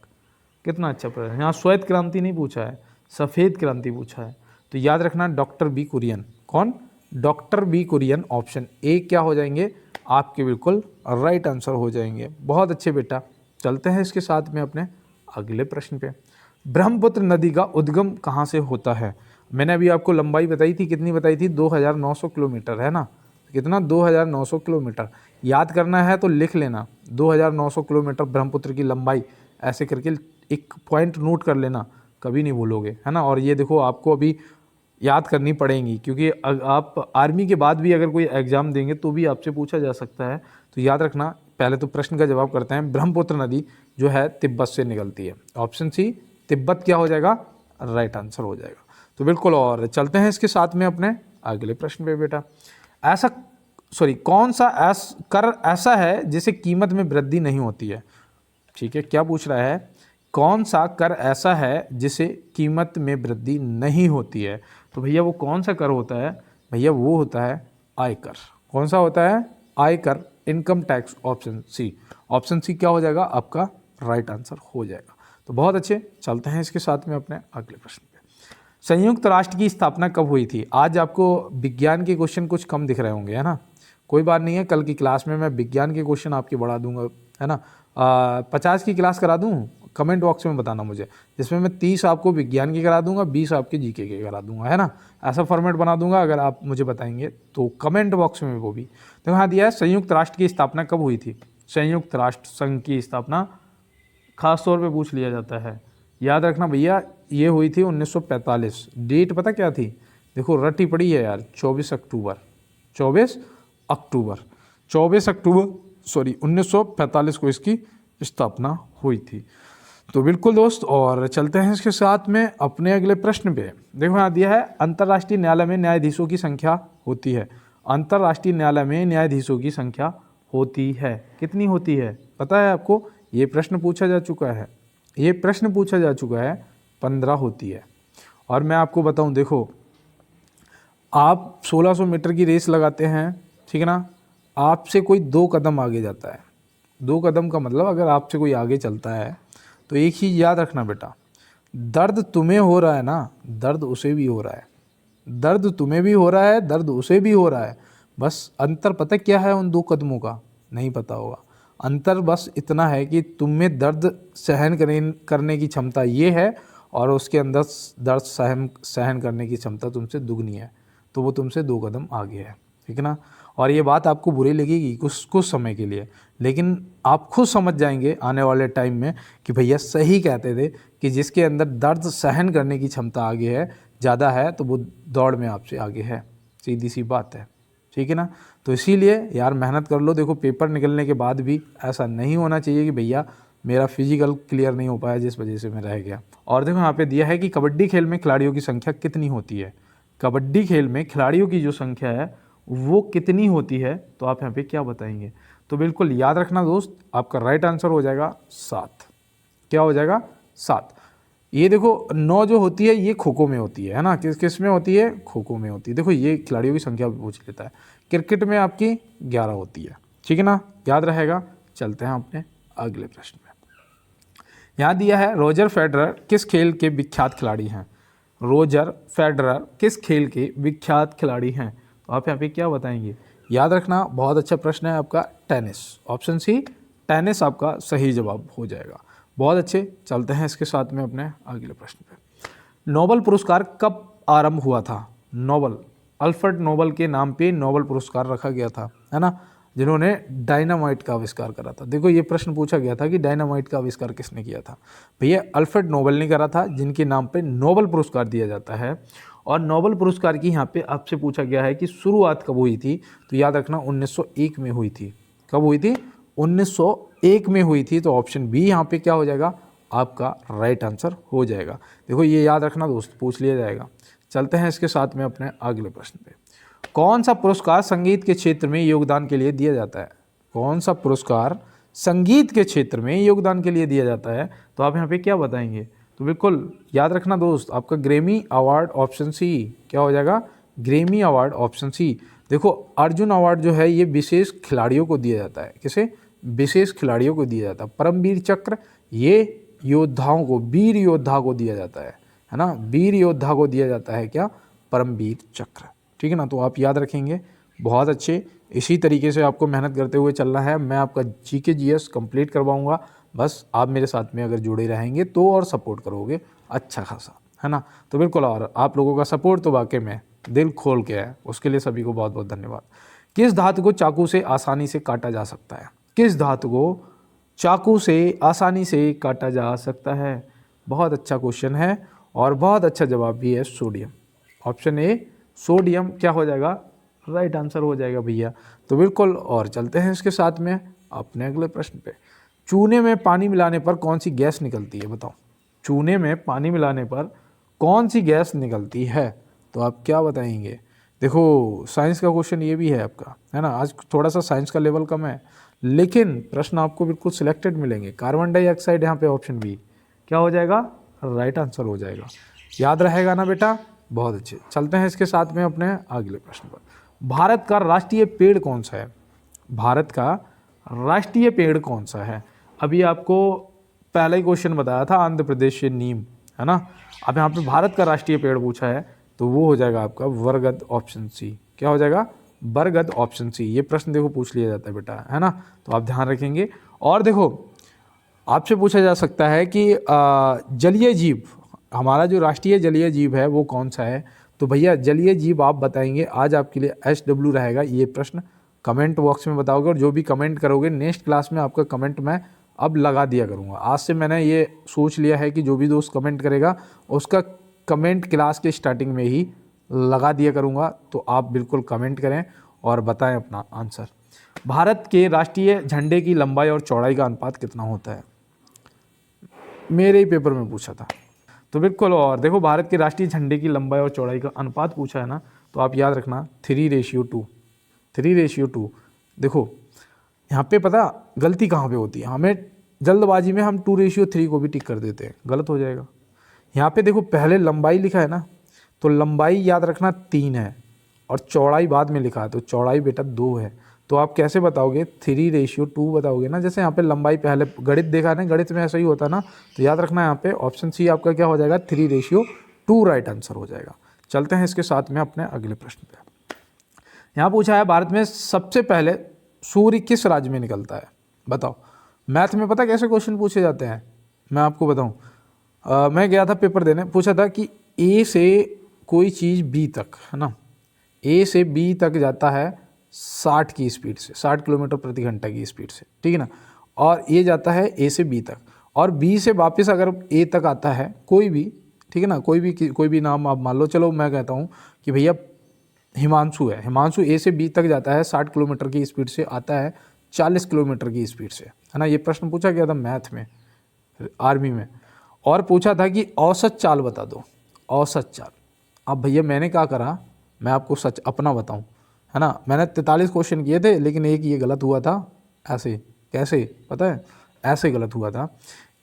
कितना अच्छा प्रश्न। यहाँ श्वेत क्रांति नहीं पूछा है, सफ़ेद क्रांति पूछा है। तो याद रखना डॉक्टर बी कुरियन। कौन, doctor B Kurian. Option A क्या हो जाएंगे आपके, बिल्कुल राइट आंसर हो जाएंगे। बहुत अच्छे बेटा। चलते हैं इसके साथ में अपने अगले प्रश्न पे। ब्रह्मपुत्र नदी का उद्गम कहाँ से होता है। मैंने अभी आपको लंबाई बताई थी, कितनी बताई थी, 2900 किलोमीटर, है ना। कितना, 2900 किलोमीटर। याद करना है तो लिख लेना 2900 किलोमीटर ब्रह्मपुत्र की लंबाई, ऐसे करके एक पॉइंट नोट कर लेना, कभी नहीं भूलोगे, है ना। और ये देखो आपको अभी याद करनी पड़ेंगी क्योंकि आप आर्मी के बाद भी अगर कोई एग्ज़ाम देंगे तो भी आपसे पूछा जा सकता है। तो याद रखना, पहले तो प्रश्न का जवाब करते हैं। ब्रह्मपुत्र नदी जो है तिब्बत से निकलती है। ऑप्शन सी तिब्बत क्या हो जाएगा, राइट आंसर हो जाएगा। तो बिल्कुल। और चलते हैं इसके साथ में अपने अगले प्रश्न पे बेटा। कौन सा कर ऐसा है जिसे कीमत में वृद्धि नहीं होती है। ठीक है, क्या पूछ रहा है, कौन सा कर ऐसा है जिसे कीमत में वृद्धि नहीं होती है। तो भैया वो कौन सा कर होता है, भैया वो होता है आयकर। कौन सा होता है, आयकर, income tax. Option C, option C क्या हो जाएगा आपका, राइट आंसर हो जाएगा। तो बहुत अच्छे। चलते हैं इसके साथ में अपने अगले प्रश्न पे। संयुक्त राष्ट्र की स्थापना कब हुई थी। आज आपको विज्ञान के क्वेश्चन कुछ कम दिख रहे होंगे, है ना। कोई बात नहीं है, कल की क्लास में मैं विज्ञान के क्वेश्चन आपके बढ़ा दूंगा, है ना। 50 की क्लास करा दूं, कमेंट बॉक्स में बताना मुझे, जिसमें मैं 30 आपको विज्ञान की करा दूंगा, 20 आपके जीके के करा दूंगा, है ना। ऐसा फॉर्मेट बना दूंगा अगर आप मुझे बताएंगे तो कमेंट बॉक्स में वो भी। तो यहाँ दिया है संयुक्त राष्ट्र की स्थापना कब हुई थी। संयुक्त राष्ट्र संघ की स्थापना खास तौर पे पूछ लिया जाता है। याद रखना भैया ये हुई थी 1945। डेट पता क्या थी, देखो रटी पड़ी है यार, 24 अक्टूबर 1945 को इसकी स्थापना हुई थी। तो बिल्कुल दोस्त। और चलते हैं इसके साथ में अपने अगले प्रश्न पे। देखो यहाँ दिया है अंतर्राष्ट्रीय न्यायालय में न्यायाधीशों की संख्या होती है। अंतर्राष्ट्रीय न्यायालय में न्यायाधीशों की संख्या होती है, कितनी होती है पता है आपको। ये प्रश्न पूछा जा चुका है, 15 होती है। और मैं आपको बताऊं, देखो आप 1600 मीटर की रेस लगाते हैं, ठीक है ना, आपसे कोई 2 कदम आगे जाता है। 2 कदम का मतलब अगर आपसे कोई आगे चलता है तो एक चीज़ याद रखना बेटा, दर्द तुम्हें हो रहा है ना, दर्द उसे भी हो रहा है। दर्द तुम्हें भी हो रहा है, दर्द उसे भी हो रहा है। बस अंतर पता क्या है उन 2 कदमों का, नहीं पता होगा। अंतर बस इतना है कि तुम में दर्द सहन करने की क्षमता ये है और उसके अंदर दर्द सहन करने की क्षमता तुमसे दुगनी है, तो वो तुमसे 2 कदम आगे है, ठीक है ना। और ये बात आपको बुरी लगेगी कुछ समय के लिए, लेकिन आप खुद समझ जाएंगे आने वाले टाइम में कि भैया सही कहते थे कि जिसके अंदर दर्द सहन करने की क्षमता आगे है, ज़्यादा है, तो वो दौड़ में आपसे आगे है। सीधी सी बात है, ठीक है ना। तो इसीलिए यार मेहनत कर लो। देखो पेपर निकलने के बाद भी ऐसा नहीं होना चाहिए कि भैया मेरा फिजिकल क्लियर नहीं हो पाया जिस वजह से मैं रह गया। और देखो यहाँ पे दिया है कि कबड्डी खेल में खिलाड़ियों की संख्या कितनी होती है। कबड्डी खेल में खिलाड़ियों की जो संख्या है वो कितनी होती है, तो आप यहाँ पे क्या बताएंगे। तो बिल्कुल याद रखना दोस्त, आपका राइट आंसर हो जाएगा 7। क्या हो जाएगा, 7। ये देखो 9 जो होती है ये खो खो में होती है ना, किस किस में होती है, खो खो में होती है। देखो ये खिलाड़ियों की संख्या पूछ लेता है। क्रिकेट में आपकी 11 होती है, ठीक है ना, याद रहेगा। चलते हैं अपने अगले प्रश्न में। यहाँ दिया है रोजर फेडरर किस खेल के विख्यात खिलाड़ी हैं। रोजर फेडरर किस खेल के विख्यात खिलाड़ी हैं, तो आप यहाँ पे क्या बताएंगे, याद रखना बहुत अच्छा प्रश्न है आपका, टेनिस। ऑप्शन सी टेनिस आपका सही जवाब हो जाएगा। बहुत अच्छे, चलते हैं इसके साथ में अपने अगले प्रश्न पे। नोबेल पुरस्कार कब आरंभ हुआ था। नोबेल, अल्फ्रेड नोबेल के नाम पे नोबेल पुरस्कार रखा गया था, है ना, जिन्होंने डायनामाइट का आविष्कार करा था। देखो ये प्रश्न पूछा गया था कि डायनामाइट का आविष्कार किसने किया था। भैया अल्फ्रेड नोबेल ने करा था, जिनके नाम पे नोबेल पुरस्कार दिया जाता है। और नोबेल पुरस्कार की यहाँ पे आपसे पूछा गया है कि शुरुआत कब हुई थी, तो याद रखना 1901 में हुई थी। कब हुई थी, 1901 में हुई थी। तो ऑप्शन बी यहाँ पे क्या हो जाएगा, आपका राइट आंसर हो जाएगा। देखो ये याद रखना दोस्त, पूछ लिया जाएगा। चलते हैं इसके साथ में अपने अगले प्रश्न पे। कौन सा पुरस्कार संगीत के क्षेत्र में योगदान के लिए दिया जाता है। कौन सा पुरस्कार संगीत के क्षेत्र में योगदान के लिए दिया जाता है, तो आप यहाँ पे क्या बताएंगे, तो बिल्कुल याद रखना दोस्त, आपका ग्रैमी अवार्ड ऑप्शन सी क्या हो जाएगा, ग्रैमी अवार्ड ऑप्शन सी। देखो अर्जुन अवार्ड जो है ये विशेष खिलाड़ियों को दिया जाता है, किसे, विशेष खिलाड़ियों को दिया जाता है। परमवीर चक्र ये योद्धाओं को, वीर योद्धा को दिया जाता है ना, वीर योद्धा को दिया जाता है क्या, परमवीर चक्र, ठीक है ना। तो आप याद रखेंगे, बहुत अच्छे। इसी तरीके से आपको मेहनत करते हुए चलना है। मैं आपका जीके जीएस कंप्लीट करवाऊंगा, बस आप मेरे साथ में अगर जुड़े रहेंगे तो और सपोर्ट करोगे अच्छा खासा, है ना। तो बिल्कुल, और आप लोगों का सपोर्ट तो वाकई में दिल खोल के है, उसके लिए सभी को बहुत बहुत धन्यवाद। किस धातु को चाकू से आसानी से काटा जा सकता है। किस धातु को चाकू से आसानी से काटा जा सकता है, बहुत अच्छा क्वेश्चन है और बहुत अच्छा जवाब भी है, सोडियम। ऑप्शन ए सोडियम क्या हो जाएगा, राइट आंसर हो जाएगा भैया। तो बिल्कुल, और चलते हैं इसके साथ में अपने अगले प्रश्न पे। चूने में पानी मिलाने पर कौन सी गैस निकलती है, बताओ। चूने में पानी मिलाने पर कौन सी गैस निकलती है, तो आप क्या बताएंगे। देखो साइंस का क्वेश्चन ये भी है आपका, है ना, आज थोड़ा सा साइंस का लेवल कम है, लेकिन प्रश्न आपको बिल्कुल सिलेक्टेड मिलेंगे। कार्बन डाइऑक्साइड यहाँ पे ऑप्शन बी क्या हो जाएगा, राइट आंसर हो जाएगा। याद रहेगा ना बेटा, बहुत अच्छे। चलते हैं इसके साथ में अपने अगले प्रश्न पर। भारत का राष्ट्रीय पेड़ कौन सा है। भारत का राष्ट्रीय पेड़ कौन सा है। अभी आपको पहला ही क्वेश्चन बताया था, आंध्र प्रदेश से नीम, है ना। अब यहाँ पे भारत का राष्ट्रीय पेड़ पूछा है, तो वो हो जाएगा आपका बरगद, ऑप्शन सी क्या हो जाएगा, बरगद, ऑप्शन सी। ये प्रश्न देखो पूछ लिया जाता है बेटा, है ना, तो आप ध्यान रखेंगे। और देखो आपसे पूछा जा सकता है कि जलीय जीव, हमारा जो राष्ट्रीय जलीय जीव है वो कौन सा है, तो भैया जलीय जीव आप बताएंगे। आज आपके लिए SW रहेगा ये प्रश्न, कमेंट बॉक्स में बताओगे, और जो भी कमेंट करोगे नेक्स्ट क्लास में आपका कमेंट मैं अब लगा दिया करूँगा। आज से मैंने ये सोच लिया है कि जो भी दोस्त कमेंट करेगा उसका कमेंट क्लास के स्टार्टिंग में ही लगा दिया करूँगा। तो आप बिल्कुल कमेंट करें और बताएं अपना आंसर। भारत के राष्ट्रीय झंडे की लंबाई और चौड़ाई का अनुपात कितना होता है, मेरे ही पेपर में पूछा था। तो बिल्कुल, और देखो भारत के राष्ट्रीय झंडे की लंबाई और चौड़ाई का अनुपात पूछा है ना, तो आप याद रखना 3:2, 3:2। देखो यहाँ पे पता गलती कहाँ पे होती है, हमें जल्दबाजी में हम 2:3 को भी टिक कर देते हैं, गलत हो जाएगा। यहाँ पे देखो पहले लंबाई लिखा है ना, तो लंबाई याद रखना 3 है और चौड़ाई बाद में लिखा है, तो चौड़ाई बेटा 2 है। तो आप कैसे बताओगे, 3:2 बताओगे ना। जैसे यहाँ पे लंबाई पहले गणित देखा ना, गणित में ऐसा ही होता ना, तो याद रखना यहाँ पे ऑप्शन सी आपका क्या हो जाएगा, 3:2 राइट आंसर हो जाएगा। चलते हैं इसके साथ में अपने अगले प्रश्न पे। यहाँ पूछा है भारत में सबसे पहले सूर्य किस राज्य में निकलता है, बताओ। मैथ में पता कैसे क्वेश्चन पूछे जाते हैं, मैं आपको बताऊँ। मैं गया था पेपर देने, पूछा था कि ए से कोई चीज़ बी तक, है ना, ए से बी तक जाता है 60 की स्पीड से, 60 किलोमीटर प्रति घंटा की स्पीड से, ठीक है ना, और ये जाता है ए से बी तक, और बी से वापस अगर ए तक आता है कोई भी, ठीक है ना, कोई भी नाम आप मान लो। चलो मैं कहता हूँ कि भैया हिमांशु है, हिमांशु ए से बी तक जाता है 60 किलोमीटर की स्पीड से, आता है 40 किलोमीटर की स्पीड से, है ना। ये प्रश्न पूछा गया था मैथ में, आर्मी में, और पूछा था कि औसत चाल बता दो, औसत चाल। अब भैया मैंने क्या करा, मैं आपको सच अपना बताऊं, है ना, मैंने 43 क्वेश्चन किए थे, लेकिन एक ये गलत हुआ था। ऐसे कैसे पता है, ऐसे गलत हुआ था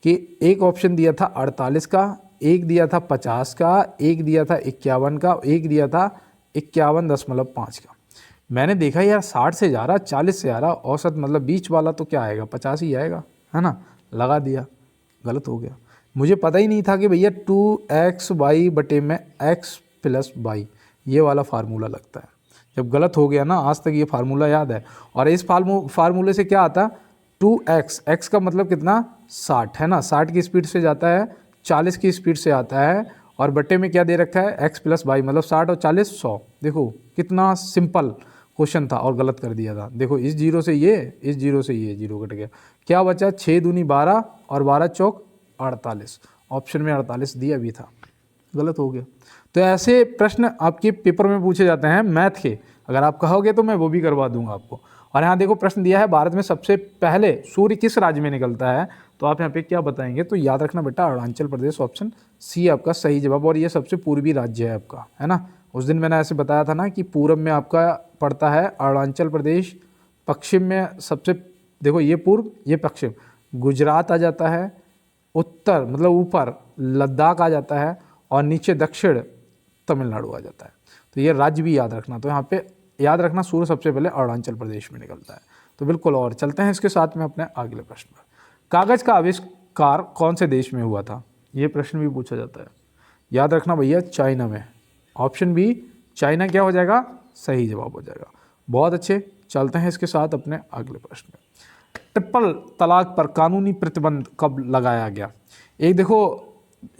कि एक ऑप्शन दिया था 48 का, एक दिया था 50 का, एक दिया था 51 का, एक दिया था 51.5 का। मैंने देखा यार 60 से जा रहा, 40 से आ रहा, औसत मतलब बीच वाला तो क्या आएगा, 50 ही आएगा, है ना। लगा दिया, गलत हो गया। मुझे पता ही नहीं था कि भैया 2xy बटे में x प्लस वाई ये वाला फार्मूला लगता है। जब गलत हो गया ना, आज तक ये फार्मूला याद है। और इस फार्मूले से क्या आता, 2x, x का मतलब कितना 60 है ना, 60 की स्पीड से जाता है, 40 की स्पीड से आता है, और बटे में क्या दे रखा है x प्लस वाई, मतलब 60 और 40 100। देखो कितना सिंपल क्वेश्चन था और गलत कर दिया था। देखो इस जीरो से ये, इस जीरो से ये जीरो कट गया, क्या बचा 6 दूनी 12 और 12 चौक 48। ऑप्शन में 48 दिया भी था, गलत हो गया। तो ऐसे प्रश्न आपके पेपर में पूछे जाते हैं मैथ के, अगर आप कहोगे तो मैं वो भी करवा दूंगा आपको। और यहाँ देखो प्रश्न दिया है, भारत में सबसे पहले सूर्य किस राज्य में निकलता है, तो आप यहाँ पे क्या बताएंगे, तो याद रखना बेटा अरुणाचल प्रदेश, ऑप्शन सी आपका सही जवाब। और ये सबसे पूर्वी राज्य है आपका, है ना। उस दिन मैंने ऐसे बताया था ना कि पूर्व में आपका पड़ता है अरुणाचल प्रदेश, पश्चिम में सबसे, देखो ये पूर्व ये पश्चिम, गुजरात आ जाता है, उत्तर मतलब ऊपर लद्दाख आ जाता है, और नीचे दक्षिण तमिलनाडु आ जाता है। तो ये राज्य भी याद रखना। तो यहाँ पे याद रखना सूर्य सबसे पहले अरुणाचल प्रदेश में निकलता है। तो बिल्कुल, और चलते हैं इसके साथ में अपने अगले प्रश्न पर। कागज का आविष्कार कौन से देश में हुआ था, ये प्रश्न भी पूछा जाता है। याद रखना भैया चाइना में, ऑप्शन बी चाइना क्या हो जाएगा, सही जवाब हो जाएगा। बहुत अच्छे, चलते हैं इसके साथ अपने अगले प्रश्न में। ट्रिपल तलाक पर कानूनी प्रतिबंध कब लगाया गया। एक देखो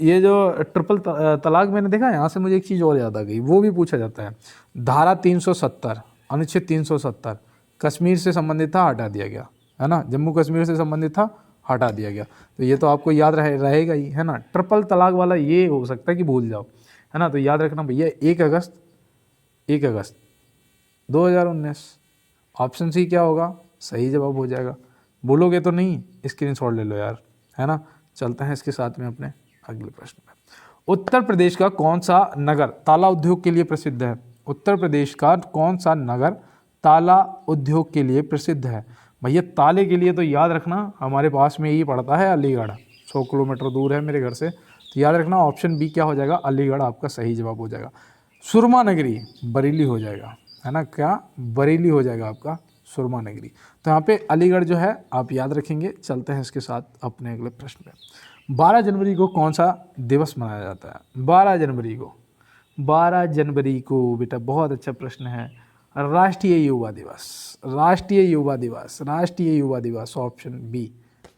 ये जो ट्रिपल तलाक मैंने देखा, यहाँ से मुझे एक चीज़ और याद आ गई, वो भी पूछा जाता है। धारा 370 अनुच्छेद 370 कश्मीर से संबंधित था, हटा दिया गया, है ना। जम्मू कश्मीर से संबंधित था, हटा दिया गया। तो ये तो आपको याद रहेगा ही, है ना। ट्रिपल तलाक वाला ये हो सकता है कि भूल जाओ, है ना। तो याद रखना भैया 1 अगस्त 2019, ऑप्शन सी क्या होगा, सही जवाब हो जाएगा। बोलोगे तो नहीं, स्क्रीनशॉट ले लो यार, है ना। चलते हैं इसके साथ में अपने अगले प्रश्न में। उत्तर प्रदेश का कौन सा नगर ताला उद्योग के लिए प्रसिद्ध है। उत्तर प्रदेश का कौन सा नगर ताला उद्योग के लिए प्रसिद्ध है। भैया ताले के लिए तो याद रखना हमारे पास में ही पड़ता है अलीगढ़, 100 किलोमीटर दूर है मेरे घर से। तो याद रखना ऑप्शन बी क्या हो जाएगा, अलीगढ़ आपका सही जवाब हो जाएगा। सुरमा नगरी बरेली हो जाएगा, है ना, क्या बरेली हो जाएगा आपका सुरमा नगरी। तो यहाँ पे अलीगढ़ जो है आप याद रखेंगे। चलते हैं इसके साथ अपने अगले प्रश्न पे। 12 जनवरी को कौन सा दिवस मनाया जाता है। 12 जनवरी को बेटा बहुत अच्छा प्रश्न है, राष्ट्रीय युवा दिवस, राष्ट्रीय युवा दिवस, राष्ट्रीय युवा दिवस, ऑप्शन बी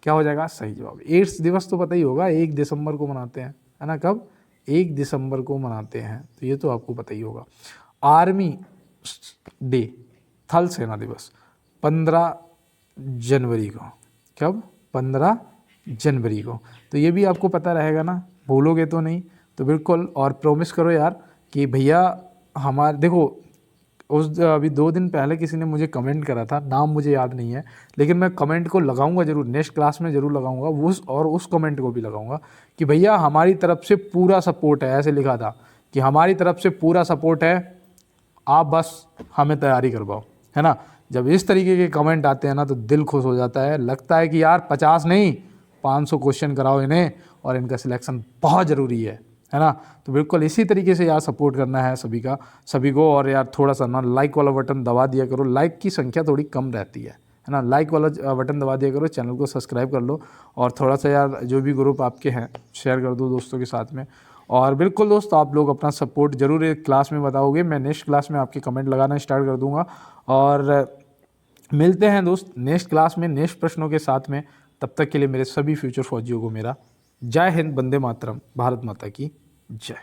क्या हो जाएगा, सही जवाब। एड्स दिवस तो पता ही होगा, 1 दिसंबर को मनाते हैं, है ना। कब, 1 दिसंबर को मनाते हैं, तो ये तो आपको पता ही होगा। आर्मी डे, थल सेना दिवस 15 जनवरी को, कब, 15 जनवरी को। तो ये भी आपको पता रहेगा ना, भूलोगे तो नहीं। तो बिल्कुल, और प्रॉमिस करो यार कि भैया हमारे, देखो उस अभी 2 दिन पहले किसी ने मुझे कमेंट करा था, नाम मुझे याद नहीं है, लेकिन मैं कमेंट को लगाऊंगा ज़रूर, नेक्स्ट क्लास में ज़रूर लगाऊंगा उस कमेंट को भी लगाऊंगा कि भैया हमारी तरफ से पूरा सपोर्ट है, ऐसे लिखा था कि हमारी तरफ से पूरा सपोर्ट है, आप बस हमें तैयारी करवाओ, है ना। जब इस तरीके के कमेंट आते हैं ना तो दिल खुश हो जाता है, लगता है कि यार 50 नहीं 500 क्वेश्चन कराओ इन्हें, और इनका सिलेक्शन बहुत ज़रूरी है ना। तो बिल्कुल इसी तरीके से यार सपोर्ट करना है सभी को। और यार थोड़ा सा ना लाइक वाला बटन दबा दिया करो, लाइक की संख्या थोड़ी कम रहती है ना। लाइक वाला बटन दबा दिया करो, चैनल को सब्सक्राइब कर लो, और थोड़ा सा यार जो भी ग्रुप आपके हैं शेयर कर दो दोस्तों के साथ में। और बिल्कुल दोस्त, आप लोग अपना सपोर्ट जरूर एक क्लास में बताओगे, मैं नेक्स्ट क्लास में आपके कमेंट लगाना स्टार्ट कर दूंगा। और मिलते हैं दोस्त नेक्स्ट क्लास में नेक्स्ट प्रश्नों के साथ में। तब तक के लिए मेरे सभी फ्यूचर फौजियों को मेरा जय हिंद, वंदे मातरम, भारत माता की जय।